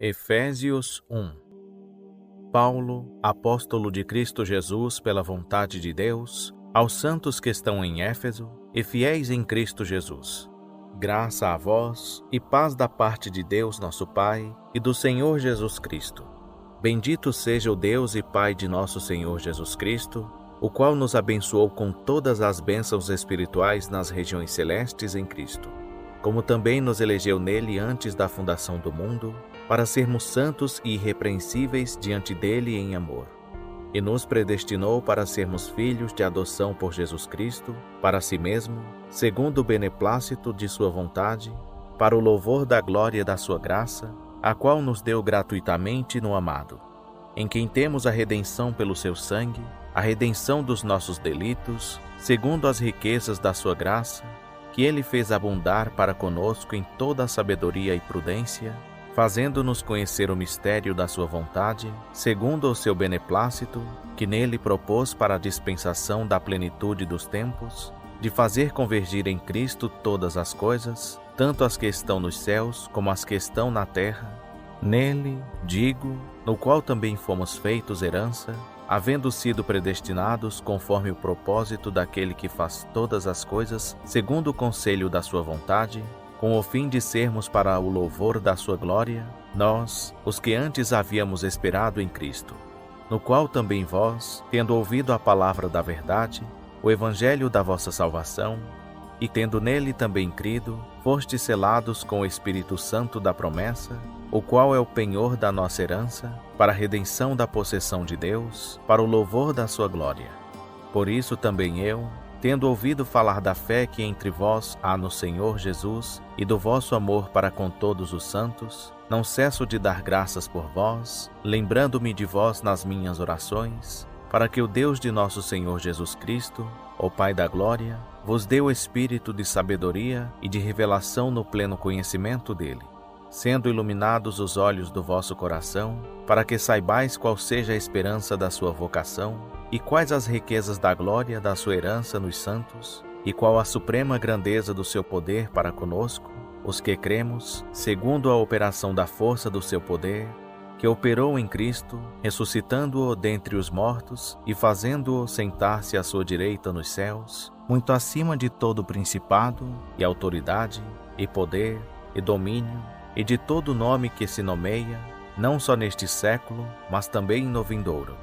Efésios 1. Paulo, apóstolo de Cristo Jesus pela vontade de Deus, aos santos que estão em Éfeso e fiéis em Cristo Jesus. Graça a vós e paz da parte de Deus nosso Pai e do Senhor Jesus Cristo. Bendito seja o Deus e Pai de nosso Senhor Jesus Cristo, o qual nos abençoou com todas as bênçãos espirituais nas regiões celestes em Cristo, como também nos elegeu nele antes da fundação do mundo, para sermos santos e irrepreensíveis diante dele em amor. E nos predestinou para sermos filhos de adoção por Jesus Cristo, para si mesmo, segundo o beneplácito de sua vontade, para o louvor da glória da sua graça, a qual nos deu gratuitamente no amado, em quem temos a redenção pelo seu sangue, a redenção dos nossos delitos, segundo as riquezas da sua graça, que ele fez abundar para conosco em toda a sabedoria e prudência, fazendo-nos conhecer o mistério da sua vontade, segundo o seu beneplácito, que nele propôs para a dispensação da plenitude dos tempos, de fazer convergir em Cristo todas as coisas, tanto as que estão nos céus como as que estão na terra. Nele, digo, no qual também fomos feitos herança, havendo sido predestinados conforme o propósito daquele que faz todas as coisas, segundo o conselho da sua vontade, com o fim de sermos para o louvor da sua glória, nós, os que antes havíamos esperado em Cristo, no qual também vós, tendo ouvido a palavra da verdade, o evangelho da vossa salvação, e tendo nele também crido, fostes selados com o Espírito Santo da promessa, o qual é o penhor da nossa herança, para a redenção da possessão de Deus, para o louvor da sua glória. Por isso também eu, tendo ouvido falar da fé que entre vós há no Senhor Jesus e do vosso amor para com todos os santos, não cesso de dar graças por vós, lembrando-me de vós nas minhas orações, para que o Deus de nosso Senhor Jesus Cristo, o Pai da glória, vos dê o espírito de sabedoria e de revelação no pleno conhecimento dele, sendo iluminados os olhos do vosso coração, para que saibais qual seja a esperança da sua vocação, e quais as riquezas da glória da sua herança nos santos, e qual a suprema grandeza do seu poder para conosco, os que cremos, segundo a operação da força do seu poder, que operou em Cristo, ressuscitando-o dentre os mortos e fazendo-o sentar-se à sua direita nos céus, muito acima de todo principado, e autoridade, e poder, e domínio, e de todo nome que se nomeia, não só neste século, mas também no vindouro.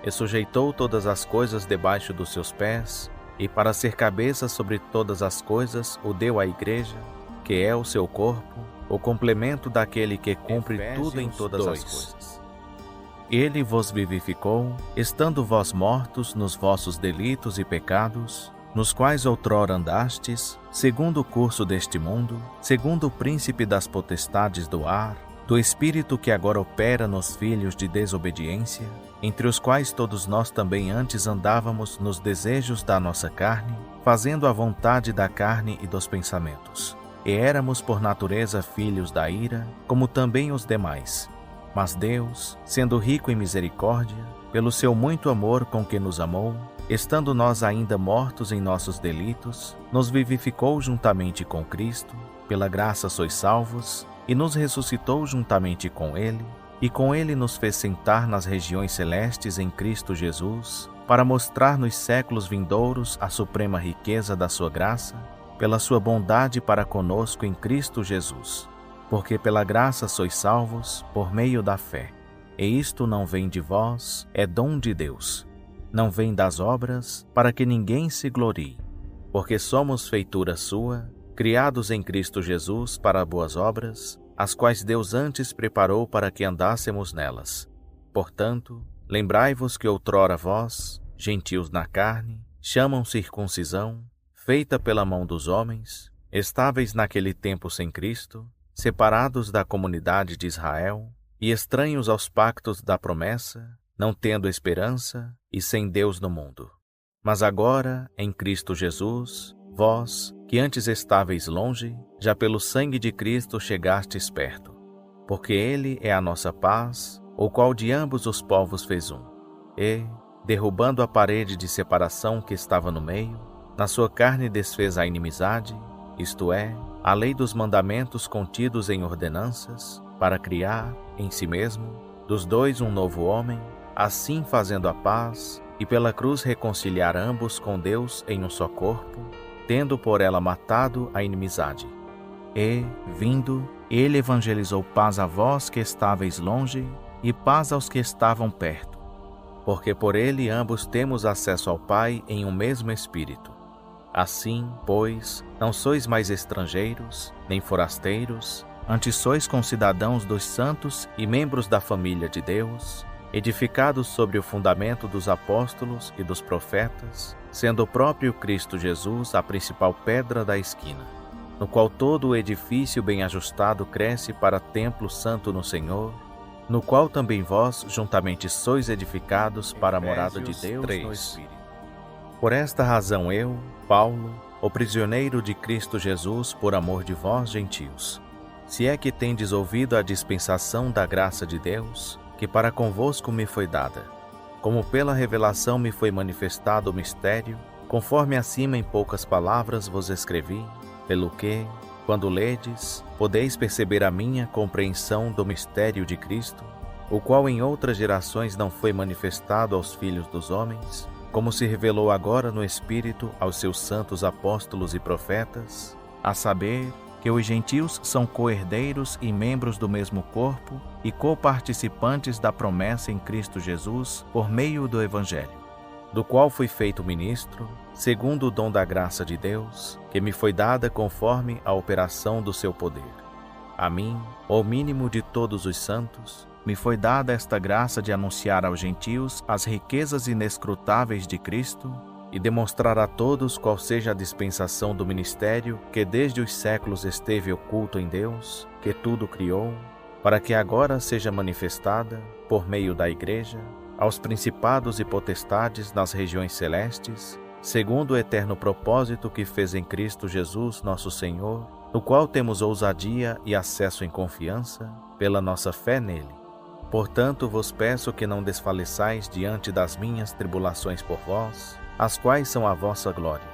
E sujeitou todas as coisas debaixo dos seus pés, e para ser cabeça sobre todas as coisas o deu à igreja, que é o seu corpo, o complemento daquele que cumpre tudo em todas as coisas. Ele vos vivificou, estando vós mortos nos vossos delitos e pecados, nos quais outrora andastes, segundo o curso deste mundo, segundo o príncipe das potestades do ar, do espírito que agora opera nos filhos de desobediência, entre os quais todos nós também antes andávamos nos desejos da nossa carne, fazendo a vontade da carne e dos pensamentos. E éramos por natureza filhos da ira, como também os demais. Mas Deus, sendo rico em misericórdia, pelo seu muito amor com que nos amou, estando nós ainda mortos em nossos delitos, nos vivificou juntamente com Cristo, pela graça sois salvos, e nos ressuscitou juntamente com Ele, e com Ele nos fez sentar nas regiões celestes em Cristo Jesus, para mostrar nos séculos vindouros a suprema riqueza da sua graça, pela sua bondade para conosco em Cristo Jesus. Porque pela graça sois salvos, por meio da fé. E isto não vem de vós, é dom de Deus. Não vem das obras, para que ninguém se glorie. Porque somos feitura sua, criados em Cristo Jesus para boas obras, as quais Deus antes preparou para que andássemos nelas. Portanto, lembrai-vos que outrora vós, gentios na carne, chamam circuncisão, feita pela mão dos homens, estáveis naquele tempo sem Cristo, separados da comunidade de Israel, e estranhos aos pactos da promessa, não tendo esperança e sem Deus no mundo. Mas agora, em Cristo Jesus, vós, que antes estáveis longe, já pelo sangue de Cristo chegastes perto, porque Ele é a nossa paz, o qual de ambos os povos fez um, e, derrubando a parede de separação que estava no meio, na sua carne desfez a inimizade, isto é, a lei dos mandamentos contidos em ordenanças, para criar, em si mesmo, dos dois um novo homem, assim fazendo a paz, e pela cruz reconciliar ambos com Deus em um só corpo, tendo por ela matado a inimizade. E, vindo, ele evangelizou paz a vós que estáveis longe, e paz aos que estavam perto. Porque por ele ambos temos acesso ao Pai em um mesmo Espírito. Assim, pois, não sois mais estrangeiros, nem forasteiros, antes sois concidadãos dos santos e membros da família de Deus, edificados sobre o fundamento dos apóstolos e dos profetas, sendo o próprio Cristo Jesus a principal pedra da esquina, no qual todo o edifício bem ajustado cresce para templo santo no Senhor, no qual também vós juntamente sois edificados para a morada de Deus 3. No Espírito. Por esta razão eu, Paulo, o prisioneiro de Cristo Jesus por amor de vós, gentios, se é que tendes ouvido a dispensação da graça de Deus, que para convosco me foi dada, como pela revelação me foi manifestado o mistério, conforme acima em poucas palavras vos escrevi, pelo que, quando ledes, podeis perceber a minha compreensão do mistério de Cristo, o qual em outras gerações não foi manifestado aos filhos dos homens, como se revelou agora no Espírito aos seus santos apóstolos e profetas, a saber, que os gentios são co-herdeiros e membros do mesmo corpo e co-participantes da promessa em Cristo Jesus por meio do Evangelho, do qual fui feito ministro, segundo o dom da graça de Deus, que me foi dada conforme a operação do seu poder. A mim, o mínimo de todos os santos, me foi dada esta graça de anunciar aos gentios as riquezas inescrutáveis de Cristo e demonstrar a todos qual seja a dispensação do ministério que desde os séculos esteve oculto em Deus, que tudo criou, para que agora seja manifestada, por meio da Igreja, aos principados e potestades nas regiões celestes, segundo o eterno propósito que fez em Cristo Jesus nosso Senhor, no qual temos ousadia e acesso em confiança, pela nossa fé nele. Portanto, vos peço que não desfaleçais diante das minhas tribulações por vós, as quais são a vossa glória.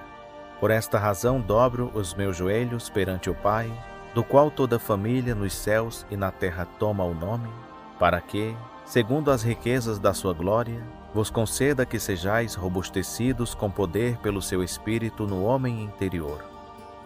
Por esta razão dobro os meus joelhos perante o Pai, do qual toda família nos céus e na terra toma o nome, para que, segundo as riquezas da sua glória, vos conceda que sejais robustecidos com poder pelo seu Espírito no homem interior.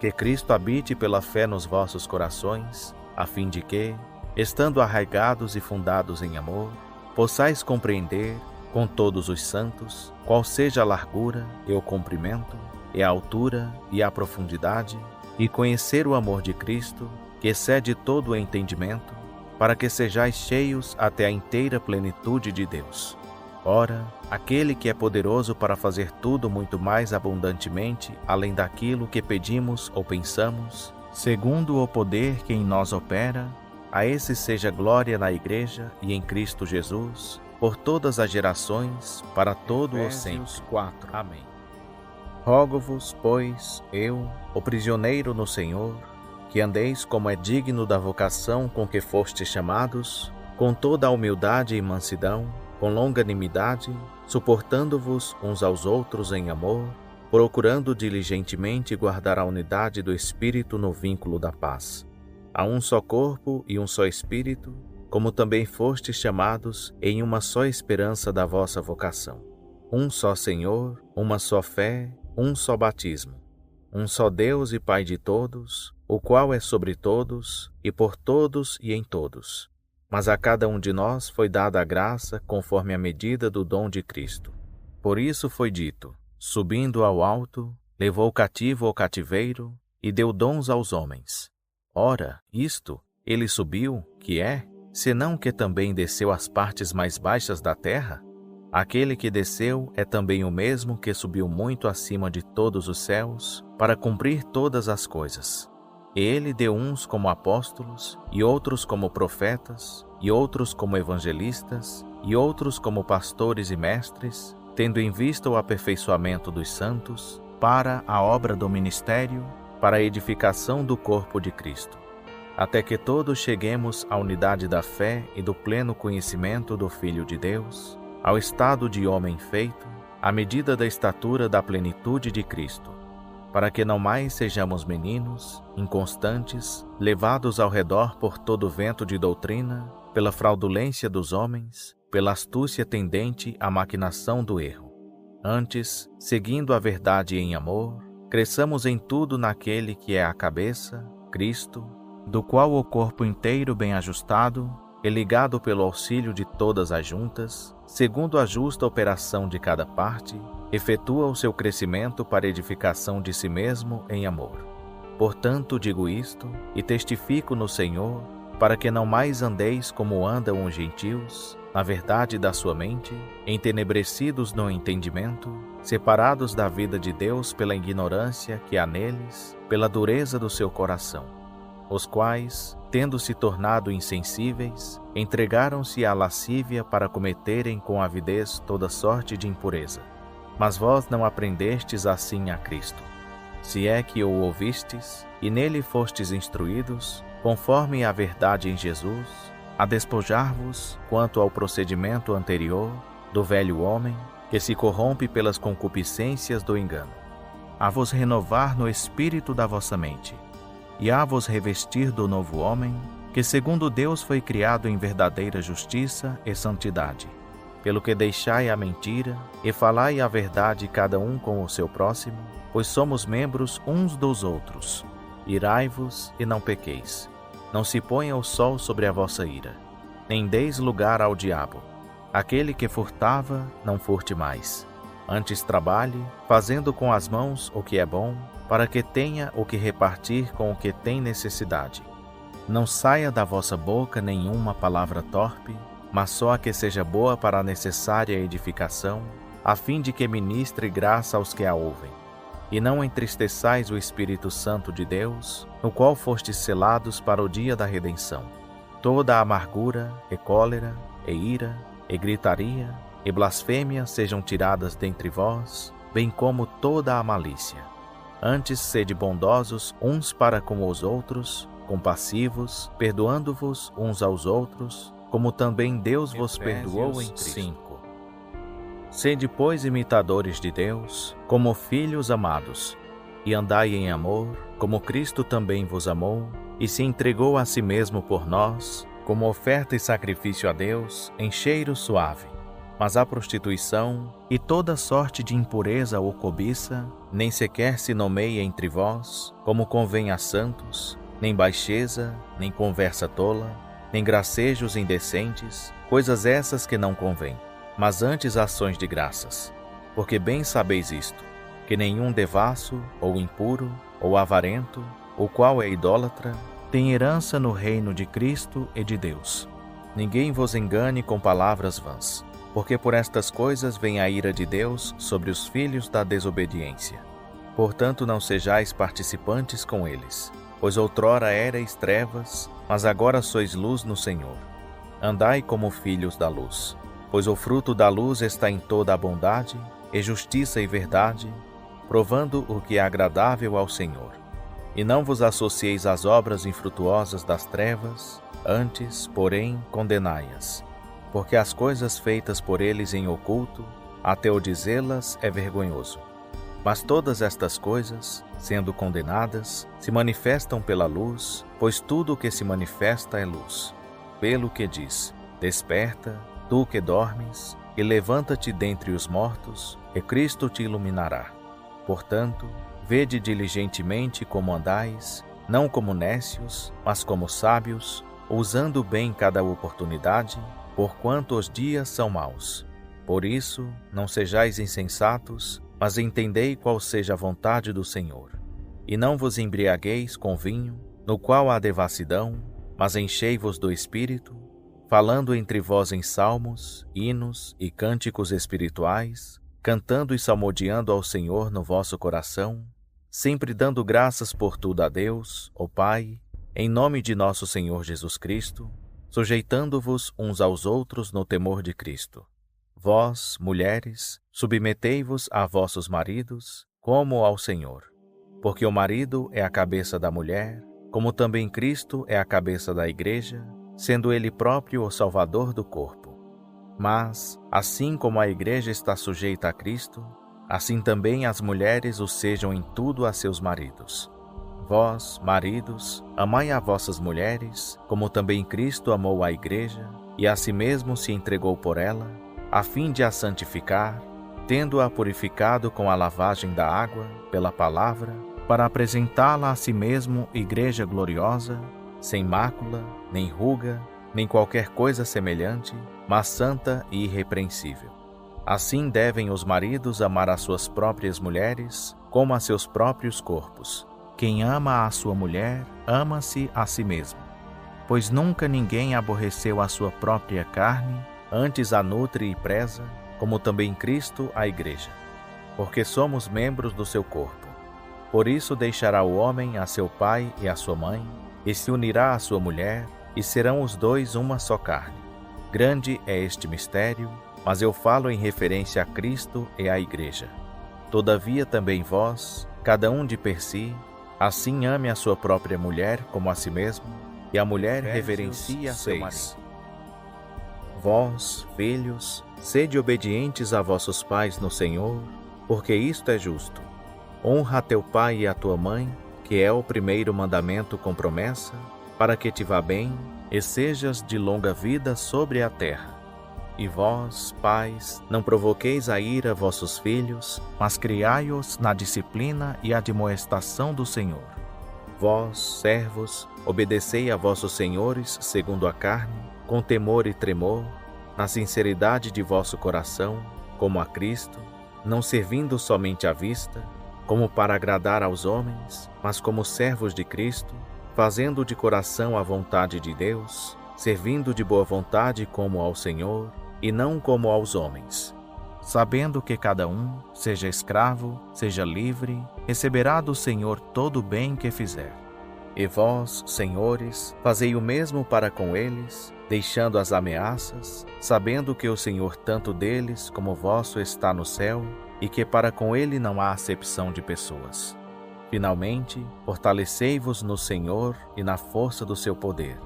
Que Cristo habite pela fé nos vossos corações, a fim de que, estando arraigados e fundados em amor, possais compreender, com todos os santos, qual seja a largura e o comprimento, e a altura e a profundidade, e conhecer o amor de Cristo, que excede todo o entendimento, para que sejais cheios até a inteira plenitude de Deus. Ora, aquele que é poderoso para fazer tudo muito mais abundantemente, além daquilo que pedimos ou pensamos, segundo o poder que em nós opera, a esse seja glória na Igreja e em Cristo Jesus, por todas as gerações, para todo o sempre. 4. Amém. Rogo-vos, pois, eu, o prisioneiro no Senhor, que andeis como é digno da vocação com que fostes chamados, com toda a humildade e mansidão, com longanimidade, suportando-vos uns aos outros em amor, procurando diligentemente guardar a unidade do Espírito no vínculo da paz. Há um só corpo e um só Espírito, como também fostes chamados em uma só esperança da vossa vocação. Um só Senhor, uma só fé, um só batismo. Um só Deus e Pai de todos, o qual é sobre todos, e por todos e em todos. Mas a cada um de nós foi dada a graça conforme a medida do dom de Cristo. Por isso foi dito, subindo ao alto, levou cativo o cativeiro e deu dons aos homens. Ora, isto, ele subiu, que é, senão que também desceu às partes mais baixas da terra? Aquele que desceu é também o mesmo que subiu muito acima de todos os céus, para cumprir todas as coisas. Ele deu uns como apóstolos, e outros como profetas, e outros como evangelistas, e outros como pastores e mestres, tendo em vista o aperfeiçoamento dos santos, para a obra do ministério, para a edificação do corpo de Cristo, até que todos cheguemos à unidade da fé e do pleno conhecimento do Filho de Deus, ao estado de homem feito, à medida da estatura da plenitude de Cristo, para que não mais sejamos meninos, inconstantes, levados ao redor por todo vento de doutrina, pela fraudulência dos homens, pela astúcia tendente à maquinação do erro. Antes, seguindo a verdade em amor, cresçamos em tudo naquele que é a cabeça, Cristo, do qual o corpo inteiro bem ajustado e ligado pelo auxílio de todas as juntas, segundo a justa operação de cada parte, efetua o seu crescimento para edificação de si mesmo em amor. Portanto, digo isto e testifico no Senhor, para que não mais andeis como andam os gentios, na verdade da sua mente, entenebrecidos no entendimento, separados da vida de Deus pela ignorância que há neles, pela dureza do seu coração, os quais, tendo se tornado insensíveis, entregaram-se à lascívia para cometerem com avidez toda sorte de impureza. Mas vós não aprendestes assim a Cristo. Se é que o ouvistes, e nele fostes instruídos, conforme a verdade em Jesus, a despojar-vos, quanto ao procedimento anterior, do velho homem, que se corrompe pelas concupiscências do engano, a vos renovar no espírito da vossa mente, e a vos revestir do novo homem, que segundo Deus foi criado em verdadeira justiça e santidade. Pelo que deixai a mentira, e falai a verdade cada um com o seu próximo, pois somos membros uns dos outros. Irai-vos e não pequeis. Não se ponha o sol sobre a vossa ira, nem deis lugar ao diabo. Aquele que furtava, não furte mais. Antes trabalhe, fazendo com as mãos o que é bom, para que tenha o que repartir com o que tem necessidade. Não saia da vossa boca nenhuma palavra torpe, mas só a que seja boa para a necessária edificação, a fim de que ministre graça aos que a ouvem. E não entristeçais o Espírito Santo de Deus, no qual fostes selados para o dia da redenção. Toda a amargura, e cólera, e ira, e gritaria, e blasfêmia sejam tiradas dentre vós, bem como toda a malícia. Antes sede bondosos uns para com os outros, compassivos, perdoando-vos uns aos outros, como também Deus vos perdoou em Cristo. Sede, pois, imitadores de Deus, como filhos amados, e andai em amor, como Cristo também vos amou, e se entregou a si mesmo por nós, como oferta e sacrifício a Deus, em cheiro suave. Mas a prostituição e toda sorte de impureza ou cobiça, nem sequer se nomeia entre vós, como convém a santos, nem baixeza, nem conversa tola, nem gracejos indecentes, coisas essas que não convêm, mas antes ações de graças. Porque bem sabeis isto, que nenhum devasso, ou impuro, ou avarento, o qual é idólatra, tem herança no reino de Cristo e de Deus. Ninguém vos engane com palavras vãs, porque por estas coisas vem a ira de Deus sobre os filhos da desobediência. Portanto, não sejais participantes com eles, pois outrora éreis trevas, mas agora sois luz no Senhor. Andai como filhos da luz, pois o fruto da luz está em toda a bondade, e justiça e verdade, provando o que é agradável ao Senhor. E não vos associeis às obras infrutuosas das trevas, antes, porém, condenai-as. Porque as coisas feitas por eles em oculto, até o dizê-las é vergonhoso. Mas todas estas coisas, sendo condenadas, se manifestam pela luz, pois tudo o que se manifesta é luz. Pelo que diz: desperta, tu que dormes, e levanta-te dentre os mortos, e Cristo te iluminará. Portanto, vede diligentemente como andais, não como nécios, mas como sábios, usando bem cada oportunidade, porquanto os dias são maus. Por isso, não sejais insensatos, mas entendei qual seja a vontade do Senhor. E não vos embriagueis com vinho, no qual há devassidão, mas enchei-vos do Espírito, falando entre vós em salmos, hinos e cânticos espirituais, cantando e salmodiando ao Senhor no vosso coração, sempre dando graças por tudo a Deus, o Pai, em nome de nosso Senhor Jesus Cristo, sujeitando-vos uns aos outros no temor de Cristo. Vós, mulheres, submetei-vos a vossos maridos, como ao Senhor. Porque o marido é a cabeça da mulher, como também Cristo é a cabeça da Igreja, sendo Ele próprio o Salvador do corpo. Mas, assim como a Igreja está sujeita a Cristo, Assim também as mulheres o sejam em tudo a seus maridos. Vós, maridos, amai a vossas mulheres, como também Cristo amou a igreja, e a si mesmo se entregou por ela, a fim de a santificar, tendo-a purificado com a lavagem da água, pela palavra, para apresentá-la a si mesmo igreja gloriosa, sem mácula, nem ruga, nem qualquer coisa semelhante, mas santa e irrepreensível. Assim devem os maridos amar as suas próprias mulheres, como a seus próprios corpos. Quem ama a sua mulher, ama-se a si mesmo. Pois nunca ninguém aborreceu a sua própria carne, antes a nutre e preza, como também Cristo a igreja, porque somos membros do seu corpo. Por isso deixará o homem a seu pai e a sua mãe, e se unirá à sua mulher, e serão os dois uma só carne. Grande é este mistério, mas eu falo em referência a Cristo e à igreja. Todavia também vós, cada um de per si, assim ame a sua própria mulher como a si mesmo, e a mulher reverencia a seu marido. Vós, filhos, sede obedientes a vossos pais no Senhor, porque isto é justo. Honra a teu pai e a tua mãe, que é o primeiro mandamento com promessa, para que te vá bem e sejas de longa vida sobre a terra. E vós, pais, não provoqueis a ira vossos filhos, mas criai-os na disciplina e admoestação do Senhor. Vós, servos, obedecei a vossos senhores segundo a carne, com temor e tremor, na sinceridade de vosso coração, como a Cristo, não servindo somente à vista, como para agradar aos homens, mas como servos de Cristo, fazendo de coração a vontade de Deus, servindo de boa vontade como ao Senhor, e não como aos homens, sabendo que cada um, seja escravo, seja livre, receberá do Senhor todo o bem que fizer. E vós, senhores, fazei o mesmo para com eles, deixando as ameaças, sabendo que o Senhor tanto deles como vosso está no céu, e que para com ele não há acepção de pessoas. Finalmente, fortalecei-vos no Senhor e na força do seu poder.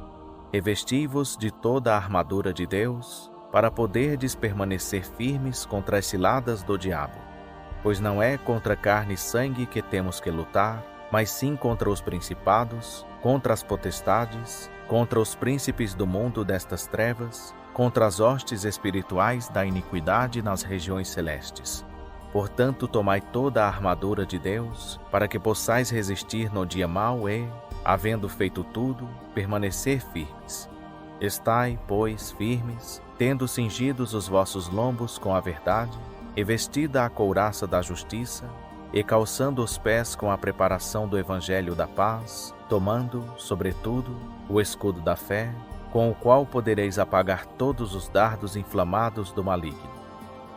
Revesti-vos de toda a armadura de Deus, para poderdes permanecer firmes contra as ciladas do diabo. Pois não é contra carne e sangue que temos que lutar, mas sim contra os principados, contra as potestades, contra os príncipes do mundo destas trevas, contra as hostes espirituais da iniquidade nas regiões celestes. Portanto, tomai toda a armadura de Deus, para que possais resistir no dia mau e, havendo feito tudo, permanecer firmes. Estai, pois, firmes, tendo cingidos os vossos lombos com a verdade, e vestida a couraça da justiça, e calçando os pés com a preparação do evangelho da paz, tomando, sobretudo, o escudo da fé, com o qual podereis apagar todos os dardos inflamados do maligno.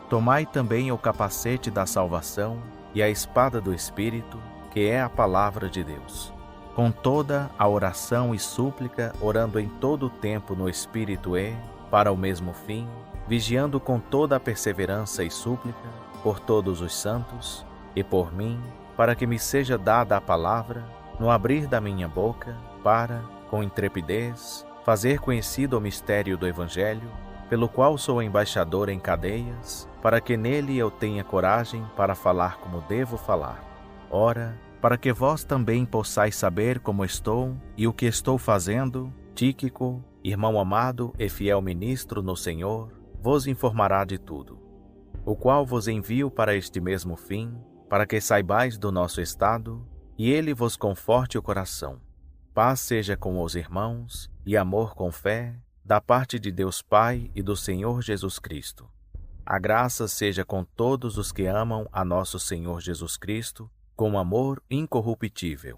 Tomai também o capacete da salvação e a espada do Espírito, que é a palavra de Deus. Com toda a oração e súplica, orando em todo o tempo no Espírito e, para o mesmo fim, vigiando com toda a perseverança e súplica, por todos os santos, e por mim, para que me seja dada a palavra, no abrir da minha boca, para, com intrepidez, fazer conhecido o mistério do Evangelho, pelo qual sou embaixador em cadeias, para que nele eu tenha coragem para falar como devo falar. Ora, para que vós também possais saber como estou e o que estou fazendo, Tíquico, irmão amado e fiel ministro no Senhor, vos informará de tudo, o qual vos envio para este mesmo fim, para que saibais do nosso estado, e ele vos conforte o coração. Paz seja com os irmãos, e amor com fé, da parte de Deus Pai e do Senhor Jesus Cristo. A graça seja com todos os que amam a nosso Senhor Jesus Cristo, com amor incorruptível.